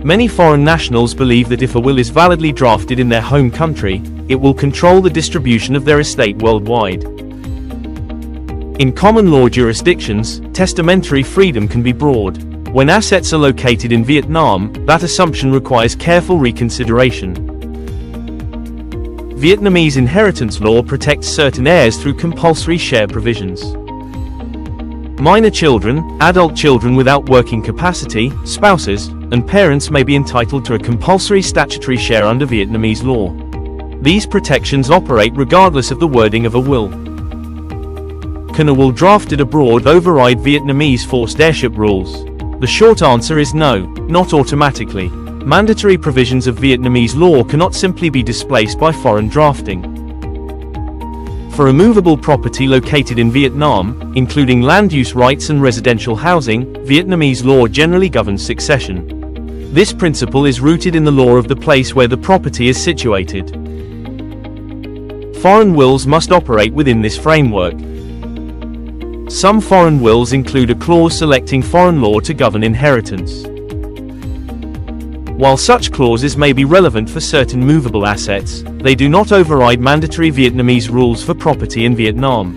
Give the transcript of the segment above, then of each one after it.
Many foreign nationals believe that if a will is validly drafted in their home country, it will control the distribution of their estate worldwide. In common law jurisdictions, testamentary freedom can be broad. When assets are located in Vietnam, that assumption requires careful reconsideration. Vietnamese inheritance law protects certain heirs through compulsory share provisions. Minor children, adult children without working capacity, spouses, and parents may be entitled to a compulsory statutory share under Vietnamese law. These protections operate regardless of the wording of a will. Can a will drafted abroad override Vietnamese forced heirship rules? The short answer is no, not automatically. Mandatory provisions of Vietnamese law cannot simply be displaced by foreign drafting. For immovable property located in Vietnam, including land use rights and residential housing, Vietnamese law generally governs succession. This principle is rooted in the law of the place where the property is situated. Foreign wills must operate within this framework. Some foreign wills include a clause selecting foreign law to govern inheritance. While such clauses may be relevant for certain movable assets, they do not override mandatory Vietnamese rules for property in Vietnam.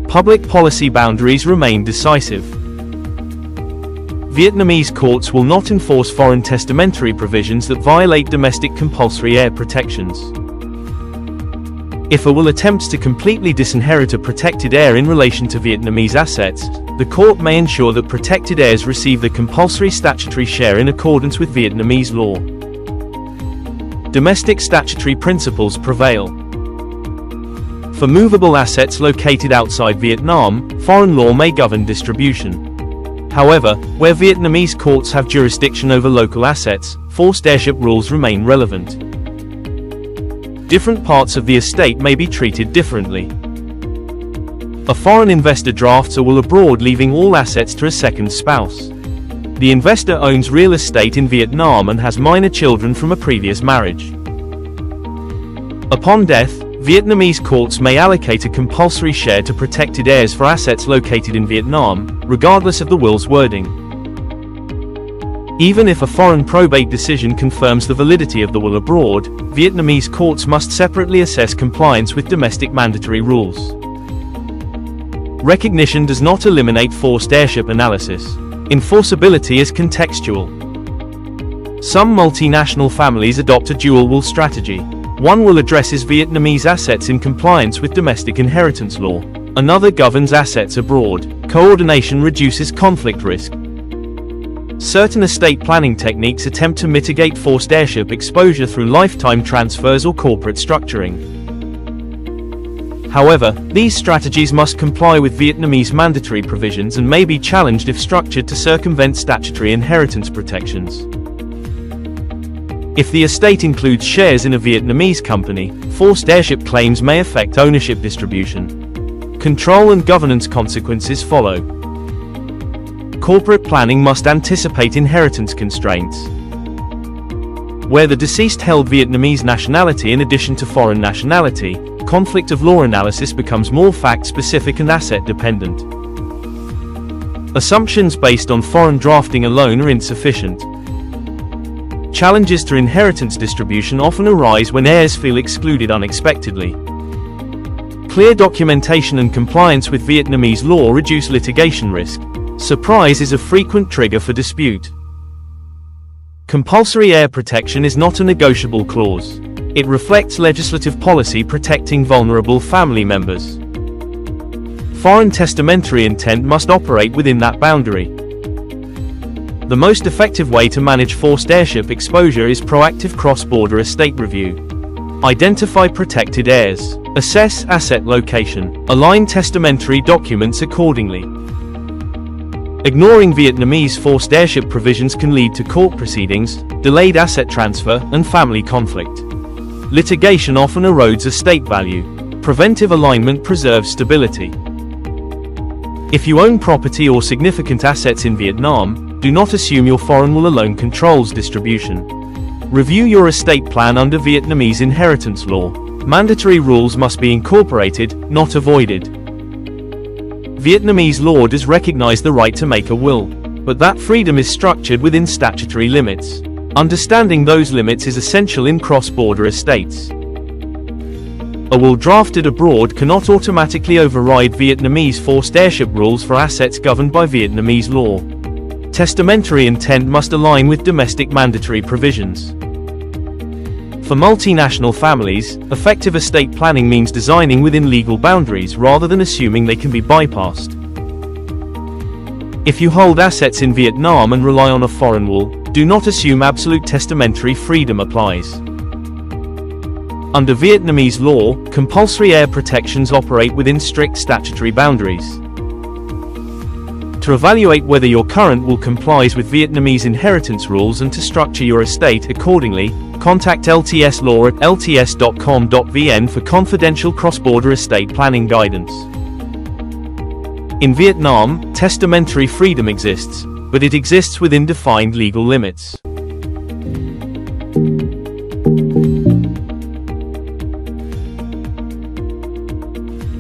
Public policy boundaries remain decisive. Vietnamese courts will not enforce foreign testamentary provisions that violate domestic compulsory heir protections. If a will attempts to completely disinherit a protected heir in relation to Vietnamese assets, the court may ensure that protected heirs receive the compulsory statutory share in accordance with Vietnamese law. Domestic statutory principles prevail. For movable assets located outside Vietnam, foreign law may govern distribution. However, where Vietnamese courts have jurisdiction over local assets, forced heirship rules remain relevant. Different parts of the estate may be treated differently. A foreign investor drafts a will abroad leaving all assets to a second spouse. The investor owns real estate in Vietnam and has minor children from a previous marriage. Upon death, Vietnamese courts may allocate a compulsory share to protected heirs for assets located in Vietnam, regardless of the will's wording. Even if a foreign probate decision confirms the validity of the will abroad, Vietnamese courts must separately assess compliance with domestic mandatory rules. Recognition does not eliminate forced heirship analysis. Enforceability is contextual. Some multinational families adopt a dual will strategy. One will addresses Vietnamese assets in compliance with domestic inheritance law. Another governs assets abroad. Coordination reduces conflict risk. Certain estate planning techniques attempt to mitigate forced heirship exposure through lifetime transfers or corporate structuring. However, these strategies must comply with Vietnamese mandatory provisions and may be challenged if structured to circumvent statutory inheritance protections. If the estate includes shares in a Vietnamese company, forced heirship claims may affect ownership distribution. Control and governance consequences follow. Corporate planning must anticipate inheritance constraints. Where the deceased held Vietnamese nationality in addition to foreign nationality, conflict of law analysis becomes more fact-specific and asset-dependent. Assumptions based on foreign drafting alone are insufficient. Challenges to inheritance distribution often arise when heirs feel excluded unexpectedly. Clear documentation and compliance with Vietnamese law reduce litigation risk. Surprise is a frequent trigger for dispute. Compulsory heir protection is not a negotiable clause. It reflects legislative policy protecting vulnerable family members. Foreign testamentary intent must operate within that boundary. The most effective way to manage forced heirship exposure is proactive cross-border estate review. Identify protected heirs. Assess asset location. Align testamentary documents accordingly. Ignoring Vietnamese forced heirship provisions can lead to court proceedings, delayed asset transfer, and family conflict. Litigation often erodes estate value. Preventive alignment preserves stability. If you own property or significant assets in Vietnam, do not assume your foreign will alone controls distribution. Review your estate plan under Vietnamese inheritance law. Mandatory rules must be incorporated, not avoided. Vietnamese law does recognize the right to make a will. but that freedom is structured within statutory limits. Understanding those limits is essential in cross-border estates. A will drafted abroad cannot automatically override Vietnamese forced heirship rules for assets governed by Vietnamese law. Testamentary intent must align with domestic mandatory provisions. For multinational families, effective estate planning means designing within legal boundaries rather than assuming they can be bypassed. If you hold assets in Vietnam and rely on a foreign will, do not assume absolute testamentary freedom applies. Under Vietnamese law, compulsory heir protections operate within strict statutory boundaries. To evaluate whether your current will complies with Vietnamese inheritance rules and to structure your estate accordingly, contact LTS Law at lts.com.vn for confidential cross-border estate planning guidance. In Vietnam, testamentary freedom exists, but it exists within defined legal limits.